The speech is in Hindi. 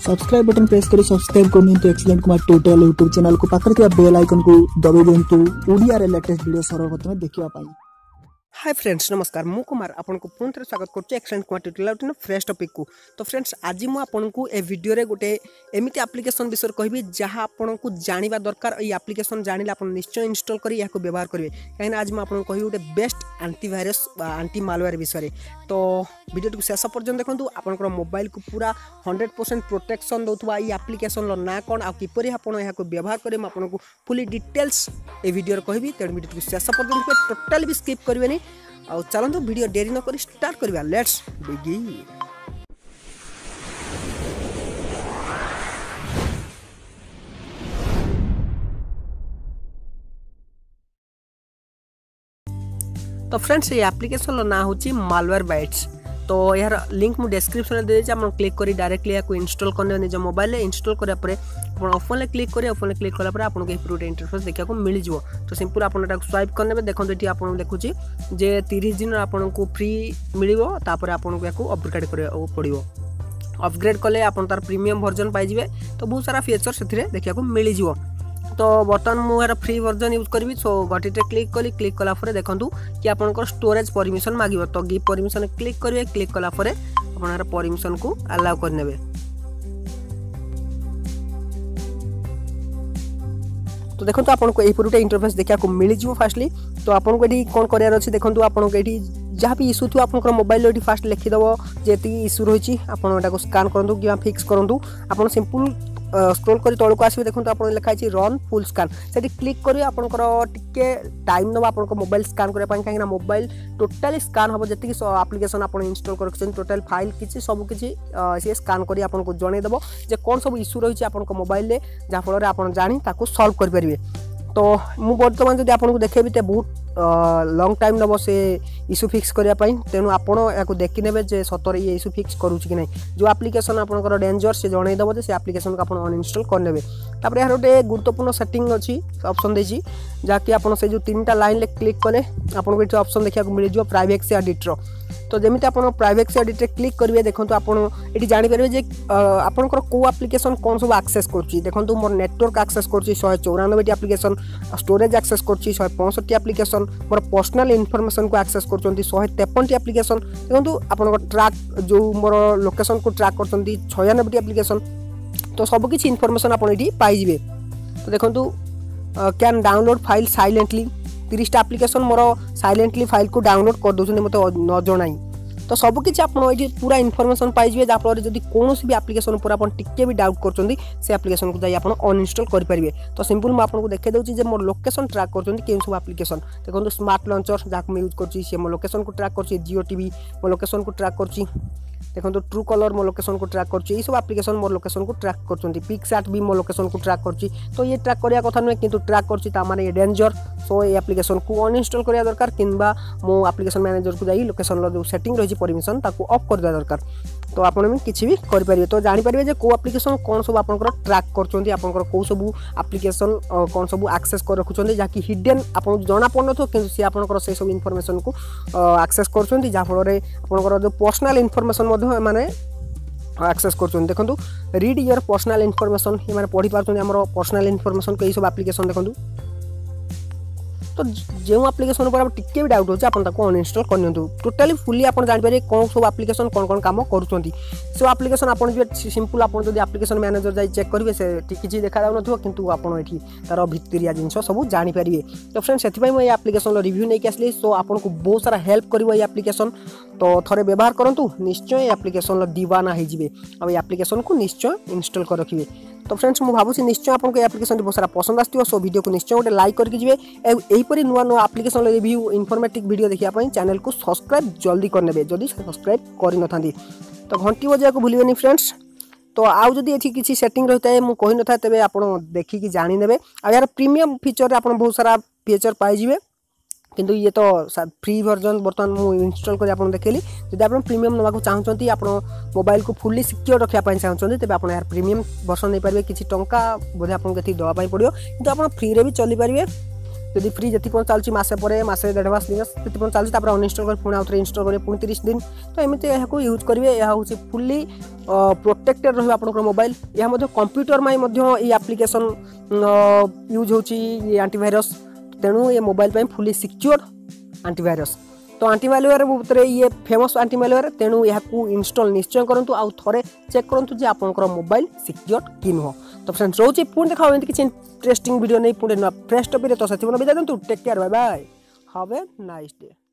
सब्सक्राइब बटन प्रेस करी सब्सक्राइब कर नियंतु excellent Kumar tutorial YouTube channel को पाकर के बेल आइकन को दबाइ दियंतु ओडिया रे लेटेस्ट वीडियो सर्वप्रथम देखिबा पाई। हाय फ्रेंड्स नमस्कार मु कुमार आपन को पुनः स्वागत करछु excellent Kumar tutorial fresh topic को। तो फ्रेंड्स आज मु आपन को ए वीडियो रे गोटे एमिति एप्लीकेशन विषय कहबी जहां आपन को जानिबा दरकार। ए एप्लीकेशन जानिले आपन निश्चय इंस्टॉल करी याको व्यवहार करिवे काहे आज मु आपन को कहबी गोटे बेस्ट एंटीवायरस एंटी मालवेयर विषय। तो वीडियो को शेष पर्यंत देखंतु आपन मोबाइल को पूरा 100% प्रोटेक्शन दउथबा ए एप्लीकेशन लो ना कोन आ किपरि आपन याको व्यवहार करे म आपन को फुली डिटेल्स ए वीडियो रे कहबी। त वीडियो को शेष पर्यंत टोटली भी स्किप करिवेनी। आउ चलंतु वीडियो देरी न करी स्टार्ट करबा। Let's begin. तो फ्रेंड्स ये एप्लीकेशन ना होची मालवेयर बाइट्स। तो यार लिंक मु डिस्क्रिप्शन दे देछि आपन क्लिक करी डायरेक्टली याको इंस्टॉल करने निज मोबाइल ले इंस्टॉल करिया परे आपन ओपन ले क्लिक करी ओपन ले क्लिक कला परे आपन के पूरा इंटरफेस देखिया को मिल जिवो। तो सिंपल आपन एटा स्वाइप करने देखो एठी आपन देखुची जे 30 दिन आपन को फ्री मिलिवो तापर आपन को याको अपग्रेड करिया पड़िवो। अपग्रेड कले आपन तार प्रीमियम वर्जन पाइ जिवे। तो बहुत सारा फीचर सेथिरे देखिया को मिल जिवो। तो बर्तमान मुझे फ्री वर्जन यूज करी। सो गटिटे क्लिक कली क्लिक कला परे देखंतु कि आपनकर स्टोरेज परमिशन मागिबो। तो गिव परमिशन क्लिक करिवे क्लिक कला परे आपनर परमिशन को अलाउ कर नेबे। तो देखंतु आपनको एही पुरुटे इंटरफेस देखिया को मिल जिवो फास्टली। तो आपनको एठी कोन करियार अछि देखंतु आपनको एठी जहाँ भी इश्यू थी आपनकर मोबाइल एठी फास्ट लिखि दबो जेति इश्यू रहिछि आपन एटा को स्कैन करंतु कि फिक्स करंतु। आपन सिंपल स्क्रॉल करी तळको आसीबे देखंतु आपन लिखा अछि रन फुल स्कैन सेठी क्लिक करी आपनकर टिके टाइम नबा आपनकर मोबाइल स्कैन करे पाई काहेना मोबाइल टोटली स्कैन हबो जति कि एप्लीकेशन आपन इंस्टॉल करछन टोटल फाइल किछि सब किछि से स्कैन करी आपनको जणे देबो जे कोन सब इश्यू रहिछि आपनकर मोबाइल ले जा फल रे आपन जानि ताको सॉल्व कर परिबे। तो मु वर्तमान जदि आपनको देखेबी ते बहुत लॉन्ग टाइम नबो से इश्यू फिक्स करिया पाई। तेनु आपण याको देखि नेबे जे सतरे ये इश्यू फिक्स करूछि कि नै। जो एप्लीकेशन आपनकर डेंजर से जणै दबो जे से एप्लीकेशन को आपण अनइंस्टॉल कर नेबे। तापर यार गोटे गुरुत्वपूर्ण सेटिंग अछि ऑप्शन देछि जाकि आपण से जो तीनटा लाइन ले क्लिक कले आपनको एठी ऑप्शन देखिया को मिल जिवो प्राइवेसी एडिटर। तो जेमिति आपण प्राइवेसी एडिटर क्लिक करिवे देखंतु आपण एठी जानि परबे जे आपनकर को एप्लीकेशन कोन सब एक्सेस करछि। देखंतु मोर नेटवर्क एक्सेस करछि 194 टी एप्लीकेशन, स्टोरेज एक्सेस करछि 165 T application, more personal information को एक्सेस करछंती 153 टी एप्लीकेशन। देखंतु आपनकर ट्रैक जो मोर लोकेशन को ट्रैक करछंती 96 टी एप्लीकेशन। तो सब किछि इन्फॉर्मेशन आपण एठी पाइ जिवे। तो देखंतु कैन डाउनलोड फाइल साइलेंटली 30 टा एप्लीकेशन मोर साइलेंटली फाइल को डाउनलोड कर दोछन मते न जणाई। तो सब किछि आपण एठी पूरा इन्फॉर्मेशन पाइ जिवे जा फल जदी कोनोसी भी एप्लीकेशन ऊपर आपण टिके भी डाउट करछंती से एप्लीकेशन को जाई आपण अनइंस्टॉल कर परिबे। तो सिंपल म आपन को देखे दउची जे मोर लोकेशन ट्रैक करछंती केन सब एप्लीकेशन देखंतु स्मार्ट लॉन्चर जाक म यूज करछि से मोर लोकेशन को ट्रैक करछि, जियो टीवी मोर लोकेशन को ट्रैक करछि, देखंतु ट्रू कलर मोर लोकेशन को ट्रैक करछि। ई सब एप्लीकेशन मोर लोकेशन को ट्रैक करछंती, पिक्सआर्ट भी मोर लोकेशन को ट्रैक करछि। तो ये ट्रैक करिया कथा नै किंतु ट्रैक करछि ता माने ये डेंजर। सो ये एप्लीकेशन को अनइंस्टॉल करिया दरकार किंबा मो एप्लीकेशन मैनेजर को जाई लोकेशन लो जो सेटिंग रहिछि परमिशन ताको ऑफ कर दिया दरकार। तो आपण में किछि भी कर परिबे। तो जानि परिबे जे को एप्लीकेशन कोन सब आपनकर ट्रैक करछंती आपनकर को सब एप्लीकेशन कोन सब एक्सेस कर रखुछंती जाकि हिडन आपन जणा पड़नथो किंतु से आपनकर से सब इन्फॉर्मेशन को एक्सेस करछंती जा फल रे आपनकर जो पर्सनल इन्फॉर्मेशन मधो माने एक्सेस करछन। देखंतु रीड योर पर्सनल इन्फॉर्मेशन ये माने पढी पारछन हमर पर्सनल इन्फॉर्मेशन को ई सब एप्लीकेशन देखंतु। तो जो एप्लीकेशन ऊपर टिके भी डाउट होचे आपन ताको अनइंस्टॉल करनियंतु टोटली फुली आपन जानि पारे कोन सब एप्लीकेशन कोन काम करूछंती। सो एप्लीकेशन आपन जे सिंपल आपन जदी एप्लीकेशन मैनेजर जाई चेक करिवे से किछि देखा जाउ नथो किंतु आपन एठी तार भितरिया जिंस सब जानि परिवे। तो फ्रेंड्स सेति पई म ए एप्लीकेशन लो रिव्यू नै के आसली। सो आपन को बहुत सारा हेल्प करिवो ए एप्लीकेशन। तो थरे व्यवहार करंतु निश्चय एप्लीकेशन लो दीवाना हे जिवे आ ए एप्लीकेशन को निश्चय इंस्टॉल कर रखिवे। तो फ्रेंड्स मु भाबुछि निश्चय आपन को एप्लीकेशन बहुत सारा पसंद आस्तियो। सो वीडियो को निश्चय गोटे लाइक करके जिवे एही परी नुवा नुवा एप्लीकेशन रिव्यू इन्फॉर्मेटिव वीडियो देखिया पई चैनल को सब्सक्राइब जल्दी कर नेबे जदी सब्सक्राइब करि नथांती। तो घंटी बजाय को भूलिबेनी फ्रेंड्स। तो आउ जदी एठी किछि सेटिंग रहता है मु कहि नथा तबे आपण देखि कि जानि नेबे। आ यार प्रीमियम फीचर आपण बहुत सारा फीचर पाइ जिवे किंतु ये तो फ्री वर्जन बर्तमान मु इंस्टॉल कर आपन देखेली। जदि आपन प्रीमियम नवा को चाहचंती आपन मोबाइल को फुल्ली सिक्योर रखिया पई चाहचंती तबे आपन यार प्रीमियम वर्जन नै परबे किछि टंका बोधे आपन केथि दवा पई पड़ियो किंतु आपन फ्री रे भी चली परबे। जदि फ्री जति चलती मसे पर मसे 1.5 मास 2 मास जति चलती अनइंस्टॉल कर पुणी आउे इंस्टॉल करेंगे पुणी 30 दिन तो एमती यहाँ यूज करेंगे यह हूँ फुल्ली प्रोटेक्टेड रहा आप मोबाइल यह कंप्यूटर में एप्लिकेशन यूज होची एंटीवायरस तेणु ये मोबाइल फुल्ली सिक्योर एंटीवायरस तो एंटीमालवेयर भितर ये फेमस एंटीमालवेयर तेणु यहाँ इंस्टॉल निश्चय करूँ आउ थे चेक करूँ जे आपंकर मोबाइल सिक्योर कि नुह तो फ्रेंड्स रोचे पुणी देखा एमती किसी इंटरेस्टिंग वीडियो नहीं पुणी फ्रेश टॉपिक तो से विदा दिंतु take care bye bye have a nice day.